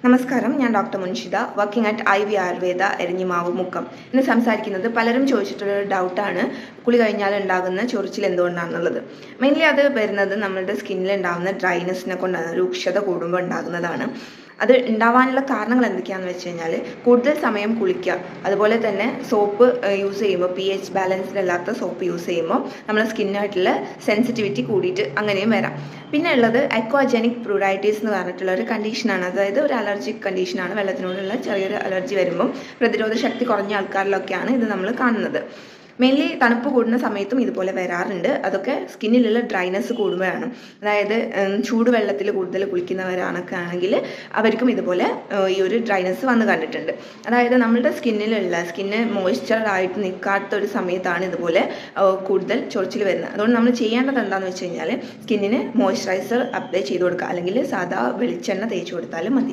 നമസ്കാരം, ഞാൻ doctor Munshitha, working at IV Ayurveda Eranhimavu Mukkam. ഇന്ന് സംസാരിക്കുന്നത് പലരും ചോദിച്ചിട്ടുള്ളൊരു ഡൗട്ടാണ്, കുളി കഴിഞ്ഞാൽ ഉണ്ടാകുന്ന ചൊറിച്ചിൽ എന്തുകൊണ്ടാണെന്നുള്ളത്. മെയിൻലി അത് വരുന്നത് നമ്മുടെ സ്കിന്നിൽ ഉണ്ടാകുന്ന ഡ്രൈനെസ്സിനെ കൊണ്ടാണ്, രൂക്ഷത കൂടുമ്പോൾ ഉണ്ടാകുന്നതാണ്. അത് ഉണ്ടാവാനുള്ള കാരണങ്ങൾ എന്തൊക്കെയാണെന്ന് വെച്ച് കഴിഞ്ഞാൽ, കൂടുതൽ സമയം കുളിക്കുക, അതുപോലെ തന്നെ സോപ്പ് യൂസ് ചെയ്യുമ്പോൾ pH ബാലൻസിലല്ലാത്ത സോപ്പ് യൂസ് ചെയ്യുമ്പോൾ നമ്മുടെ സ്കിന്നായിട്ടുള്ള സെൻസിറ്റിവിറ്റി കൂടിയിട്ട് അങ്ങനെയും വരാം. പിന്നെ ഉള്ളത് അക്വാജനിക് പ്രൂറൈറ്റീസ് എന്ന് പറഞ്ഞിട്ടുള്ള ഒരു കണ്ടീഷനാണ്. അതായത് ഒരു അലർജിക് കണ്ടീഷനാണ്. വെള്ളത്തിനോടുള്ള ചെറിയൊരു അലർജി വരുമ്പം പ്രതിരോധ ശക്തി കുറഞ്ഞ ആൾക്കാരിലൊക്കെയാണ് ഇത് നമ്മൾ കാണുന്നത്. മെയിൻലി തണുപ്പ് കൂടുന്ന സമയത്തും ഇതുപോലെ വരാറുണ്ട്. അതൊക്കെ സ്കിന്നിലുള്ള ഡ്രൈനെസ് കൂടുമ്പോഴാണ്. അതായത് ചൂടുവെള്ളത്തിൽ കൂടുതൽ കുളിക്കുന്നവരാണൊക്കെ ആണെങ്കിൽ അവർക്കും ഇതുപോലെ ഈ ഒരു ഡ്രൈനെസ് വന്ന് കണ്ടിട്ടുണ്ട്. അതായത് നമ്മളുടെ സ്കിന്ന് മോയ്സ്ചറായിട്ട് നിൽക്കാത്ത ഒരു സമയത്താണ് ഇതുപോലെ കൂടുതൽ ചൊറിച്ചിൽ വരുന്നത്. അതുകൊണ്ട് നമ്മൾ ചെയ്യേണ്ടത് എന്താണെന്ന് വെച്ച് കഴിഞ്ഞാൽ, സ്കിന്നിന് മോയ്സ്ചറൈസർ അപ്ലൈ ചെയ്ത് കൊടുക്കുക, അല്ലെങ്കിൽ സാധാ വെളിച്ചെണ്ണ തേച്ച് കൊടുത്താലും മതി.